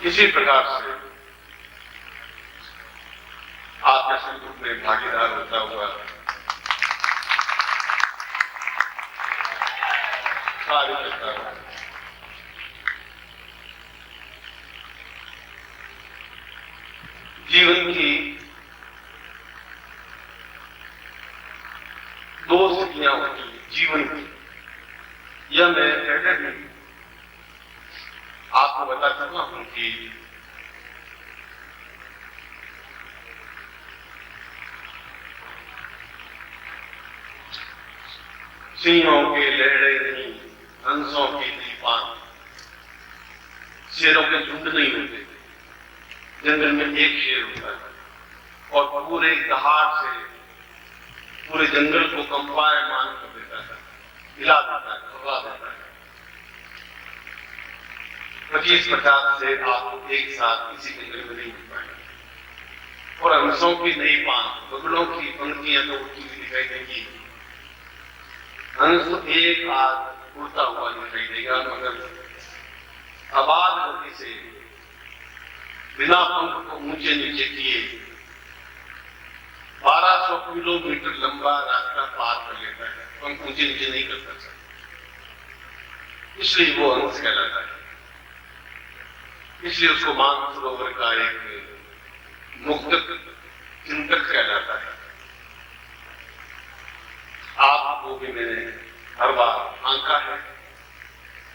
इसी प्रकार से आपके सुख दुख में भागीदार होता हुआ कार्य करता हुआ जीवन की दो स्थितियां होती हैं जीवन की। यह मैं पहले भी आपको बता चुका हूं कि सिंहों के लहरे नहीं, हंसों की नहीं पान, शेरों के झुंड नहीं होते। जंगल में एक शेर होता है और पूरे दहाड़ से पूरे जंगल को कंपायमान कर देता है, हिला देता है, खबरा देता है। 25-50 शेर आपको एक साथ किसी जंगल में नहीं मिल पाएगा। और हंसों की नहीं पान, बगुलों की पंक्तियां तो उड़ती हुई दिखाई देंगी। हंस एक आध उड़ता हुआ दिखाई देगा, मगर आबाद गति से बिना पंख को ऊंचे नीचे किए 1200 किलोमीटर लंबा रास्ता पार कर लेता है। पंख ऊंचे नीचे नहीं कर सकता, इसलिए वो हंस कहलाता है। इसलिए उसको मानसरोवर का एक मुक्त चिंतक कहलाता है। आपको भी मैंने हर बार आंका है,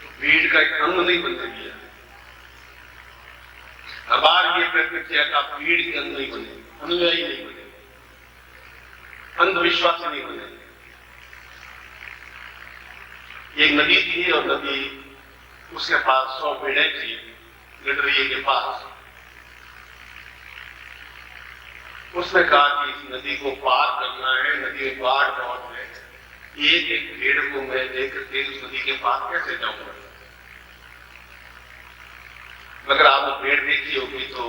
तो भीड़ का एक अंग नहीं बनने दिया। हर बार ये प्रयत्न किया कि आप भीड़ के अंग नहीं बने, अनुयायी नहीं बने, अंधविश्वासी नहीं बने। एक नदी थी और नदी उसके पास 100 भेड़ें थी, गडरिये के पास। उसने कहा कि इस नदी को पार करना है, नदी में बाढ़ बहुत है, एक एक भेड़ को मैं लेकर के उस नदी के पास कैसे जाऊंगा। मगर आपने भेड़ देखी होगी तो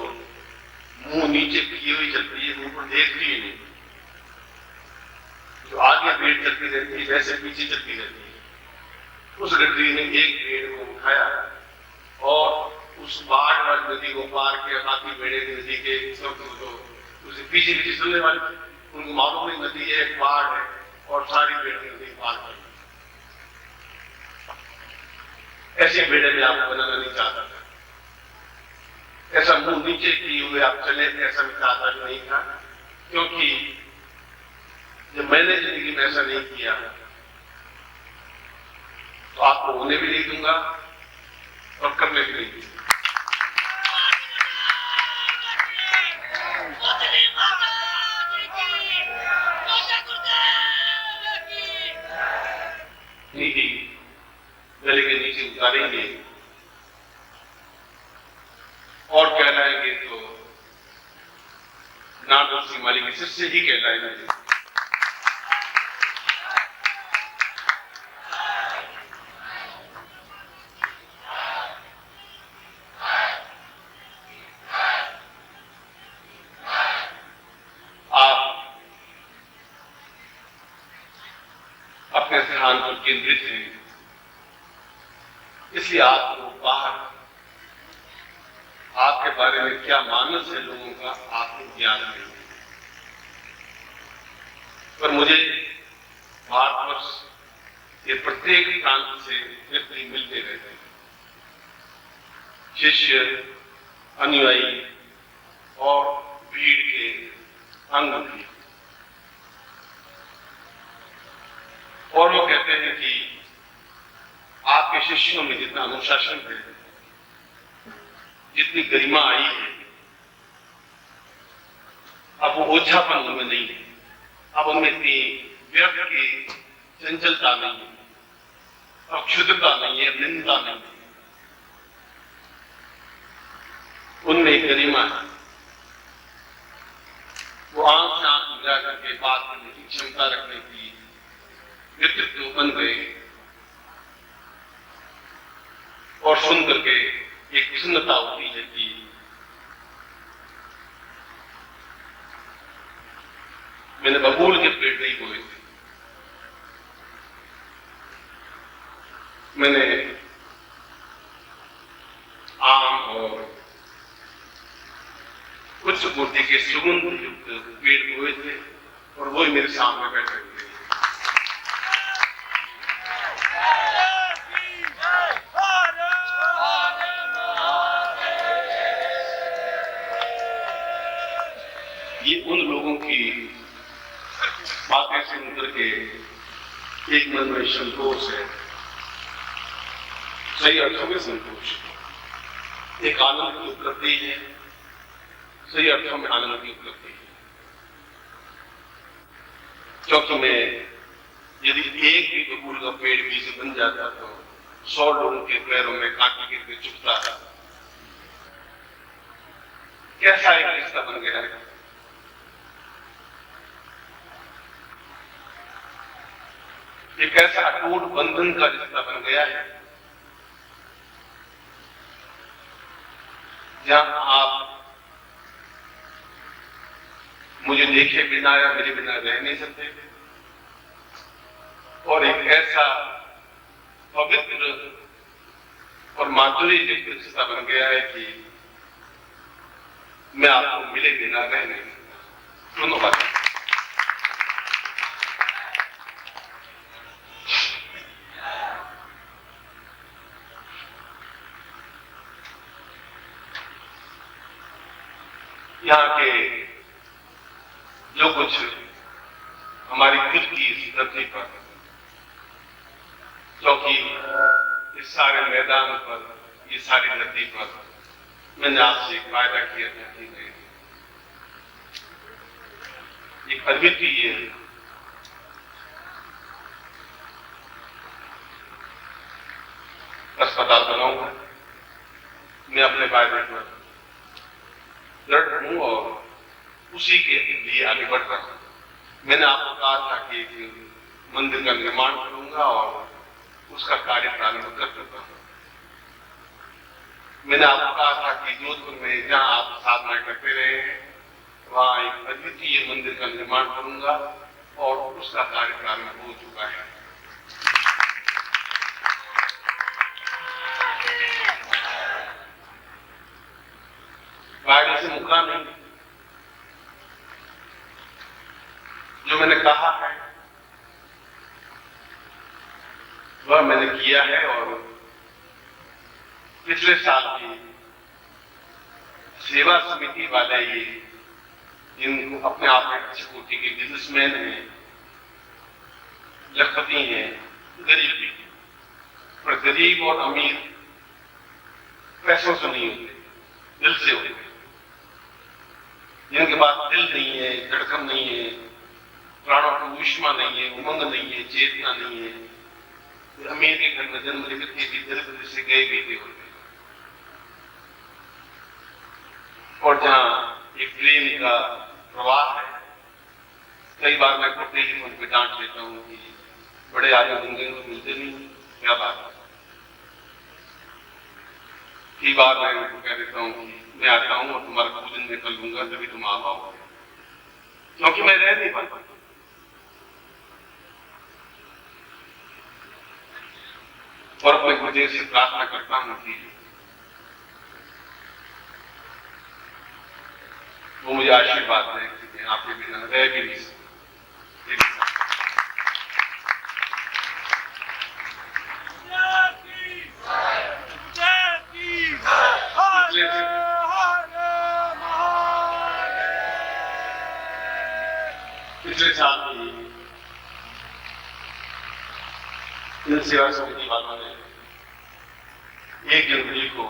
मुंह नीचे किए हुई चलती है, मुंह पर देखती ही नहीं। जो आगे भेड़ चलती रहती है वैसे पीछे चलती रहती है। उस गडरी ने एक भेड़ को उठाया और उस बाढ़ वाली नदी को पार किया। बाकी भेड़े नदी के सब उसे पीछे पीछे चलने वाले, उनको मालूम नहीं नदी है, बाढ़ है और सारी भेड़ें नदी पार कर। ऐसी भेड़े में आपको बनाना नहीं चाहता था। ऐसा मुंह नीचे किए हुए आप चले, ऐसा मैं चाहता नहीं था, क्योंकि जब मैंने जिंदगी में ऐसा नहीं किया तो आपको होने भी नहीं दूंगा और करने भी नहीं दूंगा। नीति गले के नीचे उतारेंगे और कहलाएंगे तो नाटक सिंह माली के शिष्य ही कहलाएंगे। आप अपने ध्यान पर केंद्रित हैं, इसलिए आपको बाहर आपके बारे में क्या मानस है लोगों का आपको ज्ञान नहीं। पर मुझे भारतवर्ष के प्रत्येक प्रांत से व्यक्ति मिलते रहते हैं, शिष्य, अनुयायी और भीड़ के अंग भी। और वो कहते हैं कि आपके शिष्यों में जितना अनुशासन है, जितनी गरिमा आई है, अब वो ओझापन उनमें नहीं है। अब उनमें इतनी व्यर्थ की चंचलता नहीं है, अब क्षुद्रता नहीं है, निंदा नहीं है, उनमें गरिमा है। वो आंख से आंख मिला करके बात करने की क्षमता रखने की व्यक्तित्व बन गए और सुन करके एक प्रसन्नता होती है कि मैंने बबूल के पेड़ नहीं बोए थे, मैंने आम और पुष्पकोटि के सुगंध युक्त पेड़ बोए थे और वो ही मेरे सामने बैठे हुए। ये उन लोगों की बातें सुन करके एक मन में संतोष है, सही अर्थों में संतोष, एक आनंद की उपलब्धि है, सही अर्थों में आनंद की उपलब्धि है। क्योंकि मैं यदि एक भी बबूल का पेड़ बीज बन जाता तो 100 लोगों के पैरों में कांटे गिर के चुभता था। कैसा एक रिश्ता बन गया है। एक ऐसा अटूट बंधन का रिश्ता बन गया है जहां आप मुझे देखे बिना या मेरे बिना रह नहीं सकते, और एक ऐसा पवित्र और माधुर्य युक्त रिश्ता बन गया है कि मैं आपको मिले बिना रह नहीं सकता। सुनो बात, यहाँ के जो कुछ हमारी खुद की इस धरती पर, क्योंकि इस सारे मैदान पर, ये सारी धरती पर मैंने आपसे एक वायदा किया था कि एक अद्वितीय अस्पताल बनाऊंगा। मैं अपने वायदे पर दृढ़ हूं और उसी के लिए आगे बढ़ रहा हूं। मैंने आपको कहा था कि एक मंदिर का निर्माण करूंगा और उसका कार्य प्रारंभ कर चुका हूं। मैंने आपको कहा था कि जोधपुर में जहां आप साधना करते रहे हैं वहां एक अद्वितीय मंदिर का निर्माण करूंगा और उसका कार्य प्रारंभ हो चुका है। वायदे से मुकरा नहीं, जो मैंने कहा है वह मैंने किया है। और पिछले साल की सेवा समिति वाले ये जिनको अपने आप में अच्छी कोटि के बिजनेसमैन हैं, लखपति हैं, गरीब भी, पर गरीब और अमीर पैसों से नहीं होते, दिल से होते। जिनके पास दिल नहीं है, धड़कन नहीं है, प्राणों की ऊष्मा नहीं है, उमंग नहीं है, चेतना नहीं है, अमीर के घर में जन्म लेकर के भी दरिद्र से गए बीते होते। और जहां एक प्रेम का प्रवाह है, कई बार मैं खुद टेलीफोन पे डांट लेता हूं कि बड़े आदमी जिंदगी में मिलते नहीं, क्या बात है। कई बार मैं उनको कह देता हूं कि मैं आता हूं और तुम्हारा पूजन में कर लूंगा, तभी तुम आ पाओगे, क्योंकि मैं रह नहीं पाता। और अपने गुरुदेव से प्रार्थना करता हूं कि वो मुझे आशीर्वाद दें कि आपके बिना रह भी नहीं सकते। पिछले साल की जन सेवा समिति वालों ने 1 जनवरी को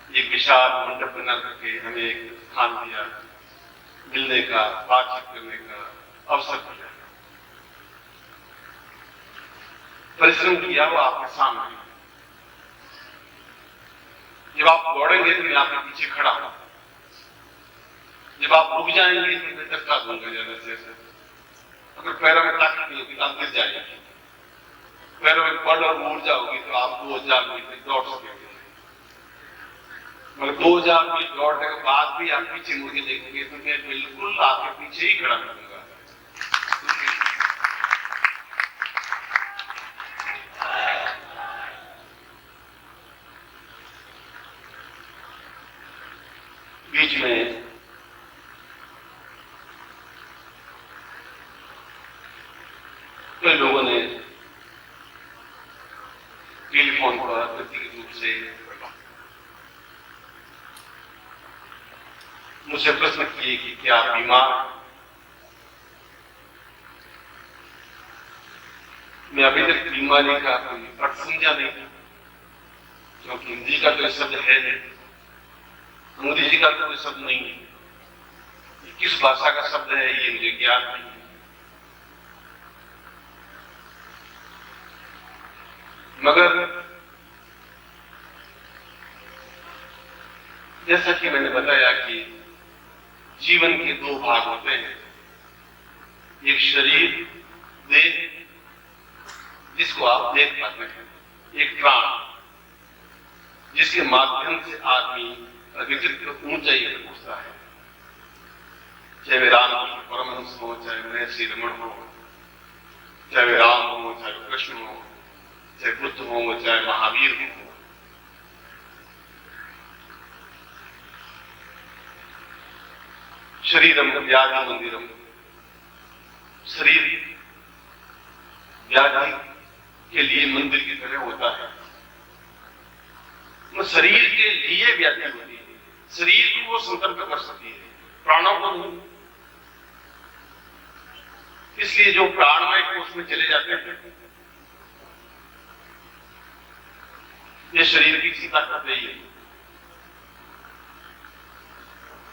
एक विशाल मंडप बना करके हमें एक स्थान दिया, मिलने का, बातचीत करने का अवसर दिया। परिश्रम किया वो आपके सामने। जब आप दौड़ेंगे तो मैं आपके पीछे खड़ा हूं, जब आप रुक जाएंगे तो मैं धक्का दूंगा ज्यादा से ज्यादा। अगर पैरों में ताकत नहीं होगी तो आप गिर जाएंगे, पैरों में पड़ और मुड़ जाओगी तो आप 2000 मीटर दौड़ सकेंगे। मगर 2000 मीटर दौड़ने के बाद भी आप पीछे मुड़ के देखेंगे तो मैं बिल्कुल आपके पीछे ही खड़ा रहूंगा। बीच में कई लोगों ने टेलीफोन पर व्यक्तिगत रूप से मुझसे प्रश्न किए कि क्या बीमार। मैं अभी तक बीमारी का कोई अर्थ समझा नहीं, क्योंकि हिंदी का कोई शब्द है नहीं, अंग्रेजी का कोई शब्द नहीं है, किस भाषा का शब्द है ये मुझे ज्ञान नहीं है। मगर जैसा कि मैंने बताया कि जीवन के दो भाग होते हैं, एक शरीर देह जिसको आप देख पाते हैं, एक प्राण जिसके माध्यम से आदमी व्यक्तित्व ऊंचाई पर पहुंचता है। चाहे वे रामकृष्ण परमहंस हो, चाहे महर्षि रमण हो, चाहे वे राम हो, चाहे कृष्ण हो, चाहे बुद्ध हो, चाहे महावीर हो। शरीरम व्याधि मंदिरम, शरीर व्याधि के लिए मंदिर की तरह होता है। शरीर के लिए व्याधि होती है, शरीर को संपर्क कर सकती है, प्राणों को नहीं। इसलिए जो प्राणमय कोष में चले जाते हैं, ये शरीर की सी ताकत नहीं है,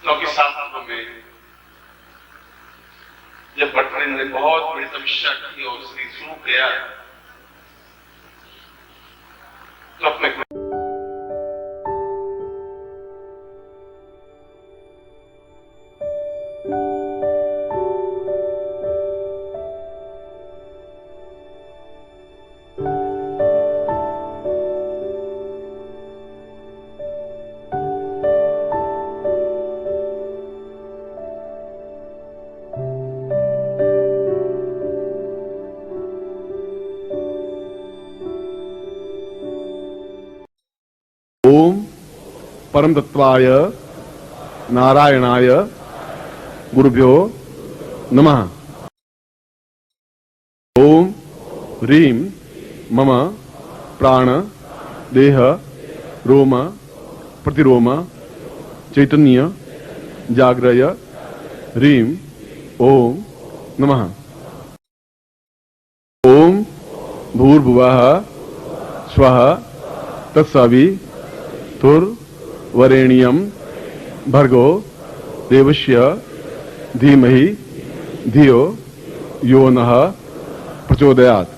क्योंकि शास्त्रों में जब भट्टरी ने बहुत बड़ी तपस्या की और शरीर सूख गया तो अपने ओम परम तत्वाय नारायणाय गुरुभ्यो नमः। ओम ह्रीं मम प्राण देह रोम प्रतिरोम चैतन्य जाग्रय ह्रीं ओम नमः। ओम भूर्भुवः स्वः तत्सवितुर्वरेण्यं भर्गो देवस्य धीमहि धियो यो नः प्रचोदयात्।